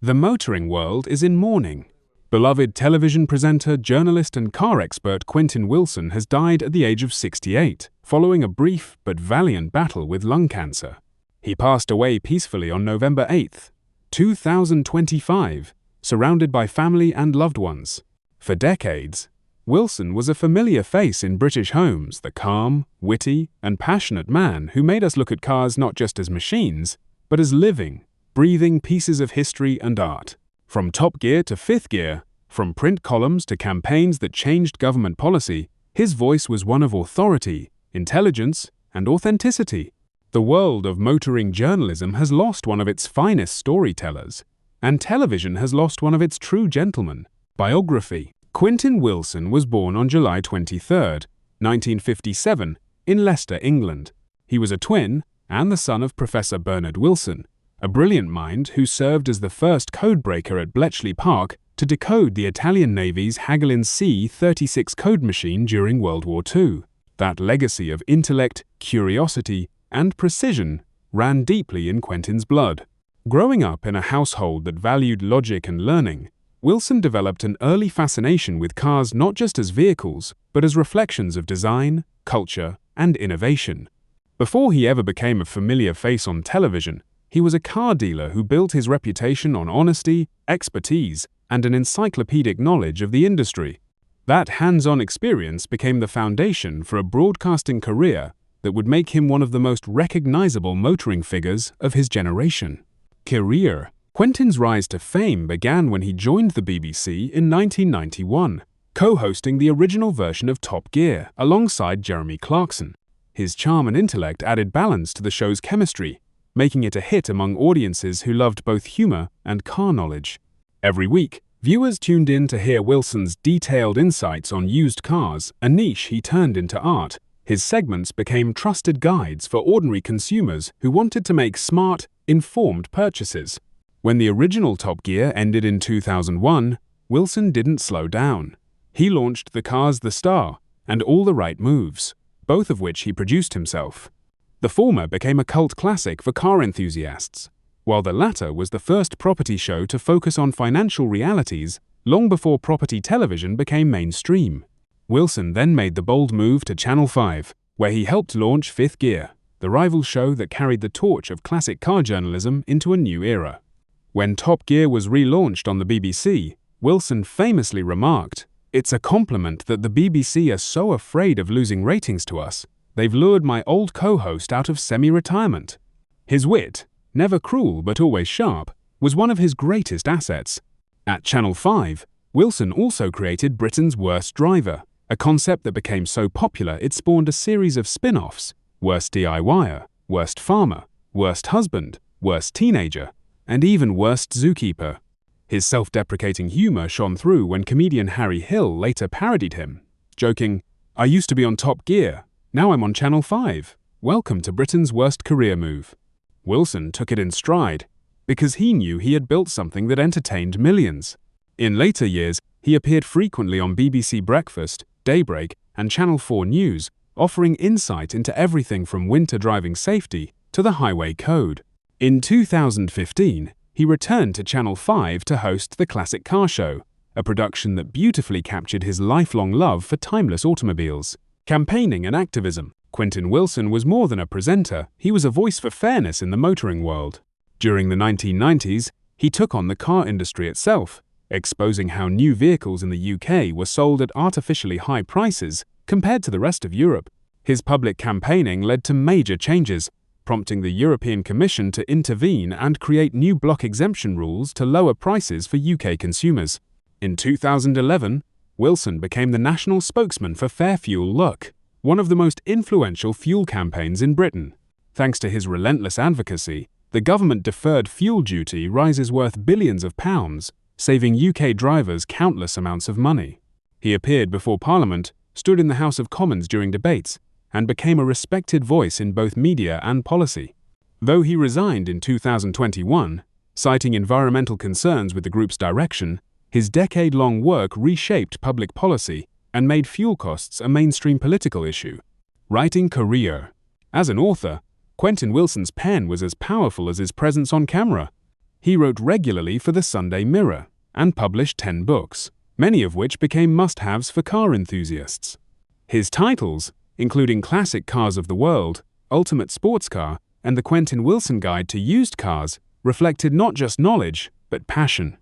The motoring world is in mourning. Beloved television presenter, journalist, and car expert Quentin Willson has died at the age of 68, following a brief but valiant battle with lung cancer. He passed away peacefully on November 8, 2025, surrounded by family and loved ones. For decades, Willson was a familiar face in British homes, the calm, witty, and passionate man who made us look at cars not just as machines, but as living, breathing pieces of history and art. From Top Gear to Fifth Gear, from print columns to campaigns that changed government policy, his voice was one of authority, intelligence, and authenticity. The world of motoring journalism has lost one of its finest storytellers, and television has lost one of its true gentlemen. Biography. Quentin Willson was born on July 23, 1957, in Leicester, England. He was a twin and the son of Professor Bernard Willson, a brilliant mind who served as the first codebreaker at Bletchley Park to decode the Italian Navy's Hagelin C-36 code machine during World War II. That legacy of intellect, curiosity, and precision ran deeply in Quentin's blood. Growing up in a household that valued logic and learning, Willson developed an early fascination with cars not just as vehicles, but as reflections of design, culture, and innovation. Before he ever became a familiar face on television, he was a car dealer who built his reputation on honesty, expertise, and an encyclopedic knowledge of the industry. That hands-on experience became the foundation for a broadcasting career that would make him one of the most recognizable motoring figures of his generation. Career. Quentin's rise to fame began when he joined the BBC in 1991, co-hosting the original version of Top Gear alongside Jeremy Clarkson. His charm and intellect added balance to the show's chemistry, making it a hit among audiences who loved both humor and car knowledge. Every week, viewers tuned in to hear Willson's detailed insights on used cars, a niche he turned into art. His segments became trusted guides for ordinary consumers who wanted to make smart, informed purchases. When the original Top Gear ended in 2001, Willson didn't slow down. He launched The Car's the Star and All the Right Moves, both of which he produced himself. The former became a cult classic for car enthusiasts, while the latter was the first property show to focus on financial realities long before property television became mainstream. Willson then made the bold move to Channel 5, where he helped launch Fifth Gear, the rival show that carried the torch of classic car journalism into a new era. When Top Gear was relaunched on the BBC, Willson famously remarked, "It's a compliment that the BBC are so afraid of losing ratings to us. They've lured my old co-host out of semi-retirement." His wit, never cruel but always sharp, was one of his greatest assets. At Channel 5, Willson also created Britain's Worst Driver, a concept that became so popular it spawned a series of spin-offs: Worst DIYer, Worst Farmer, Worst Husband, Worst Teenager, and even Worst Zookeeper. His self-deprecating humor shone through when comedian Harry Hill later parodied him, joking, "I used to be on Top Gear. Now I'm on Channel 5. Welcome to Britain's worst career move." Willson took it in stride, because he knew he had built something that entertained millions. In later years, he appeared frequently on BBC Breakfast, Daybreak, and Channel 4 News, offering insight into everything from winter driving safety to the highway code. In 2015, he returned to Channel 5 to host The Classic Car Show, a production that beautifully captured his lifelong love for timeless automobiles. Campaigning and activism. Quentin Willson was more than a presenter, he was a voice for fairness in the motoring world. During the 1990s, he took on the car industry itself, exposing how new vehicles in the UK were sold at artificially high prices compared to the rest of Europe. His public campaigning led to major changes, prompting the European Commission to intervene and create new block exemption rules to lower prices for UK consumers. In 2011, Willson became the national spokesman for FairFuelUK, one of the most influential fuel campaigns in Britain. Thanks to his relentless advocacy, the government deferred fuel duty rises worth billions of pounds, saving UK drivers countless amounts of money. He appeared before Parliament, stood in the House of Commons during debates, and became a respected voice in both media and policy. Though he resigned in 2021, citing environmental concerns with the group's direction, his decade-long work reshaped public policy and made fuel costs a mainstream political issue. Writing career. As an author, Quentin Willson's pen was as powerful as his presence on camera. He wrote regularly for the Sunday Mirror and published 10 books, many of which became must-haves for car enthusiasts. His titles, including Classic Cars of the World, Ultimate Sports Car, and the Quentin Willson Guide to Used Cars, reflected not just knowledge, but passion.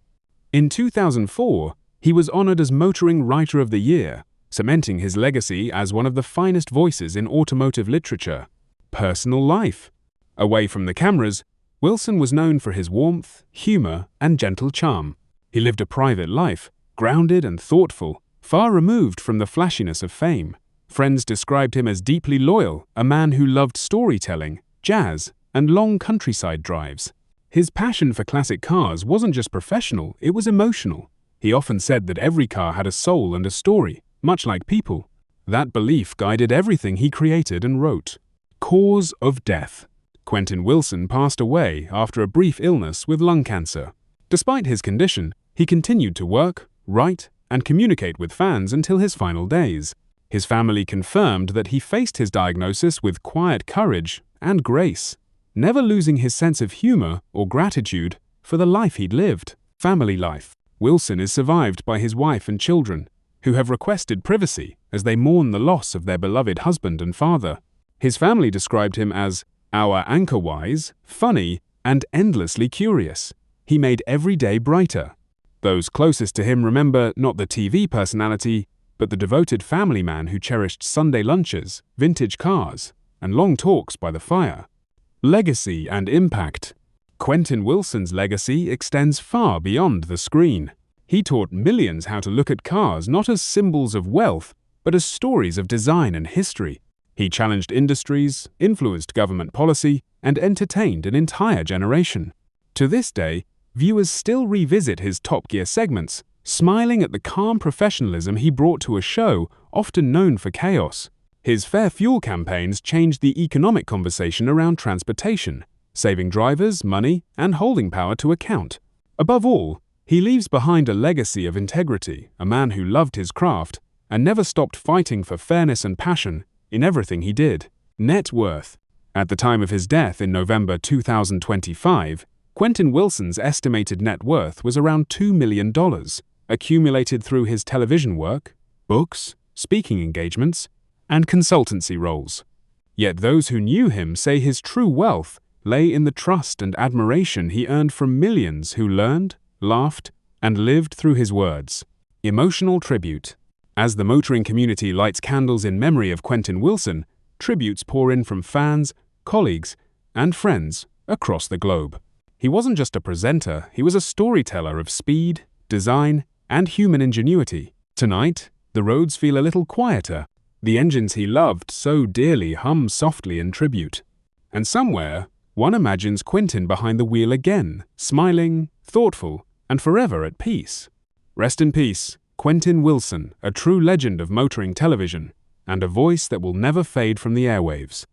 In 2004, he was honored as Motoring Writer of the Year, cementing his legacy as one of the finest voices in automotive literature. Personal life. Away from the cameras, Willson was known for his warmth, humor, and gentle charm. He lived a private life, grounded and thoughtful, far removed from the flashiness of fame. Friends described him as deeply loyal, a man who loved storytelling, jazz, and long countryside drives. His passion for classic cars wasn't just professional, it was emotional. He often said that every car had a soul and a story, much like people. That belief guided everything he created and wrote. Cause of death. Quentin Willson passed away after a brief illness with lung cancer. Despite his condition, he continued to work, write, and communicate with fans until his final days. His family confirmed that he faced his diagnosis with quiet courage and grace, never losing his sense of humor or gratitude for the life he'd lived. Family life. Willson is survived by his wife and children, who have requested privacy as they mourn the loss of their beloved husband and father. His family described him as our anchor-wise, funny, and endlessly curious. He made every day brighter. Those closest to him remember not the TV personality, but the devoted family man who cherished Sunday lunches, vintage cars, and long talks by the fire. Legacy and impact. Quentin Willson's legacy extends far beyond the screen. He taught millions how to look at cars not as symbols of wealth, but as stories of design and history. He challenged industries, influenced government policy, and entertained an entire generation. To this day, viewers still revisit his Top Gear segments, smiling at the calm professionalism he brought to a show often known for chaos. His Fair Fuel campaigns changed the economic conversation around transportation, saving drivers money and holding power to account. Above all, he leaves behind a legacy of integrity, a man who loved his craft and never stopped fighting for fairness and passion in everything he did. Net worth. At the time of his death in November 2025, Quentin Willson's estimated net worth was around $2 million, accumulated through his television work, books, speaking engagements, and consultancy roles. Yet those who knew him say his true wealth lay in the trust and admiration he earned from millions who learned, laughed, and lived through his words. Emotional tribute. As the motoring community lights candles in memory of Quentin Willson, tributes pour in from fans, colleagues, and friends across the globe. He wasn't just a presenter, he was a storyteller of speed, design, and human ingenuity. Tonight, the roads feel a little quieter. The engines he loved so dearly hum softly in tribute. And somewhere, one imagines Quentin behind the wheel again, smiling, thoughtful, and forever at peace. Rest in peace, Quentin Willson, a true legend of motoring television, and a voice that will never fade from the airwaves.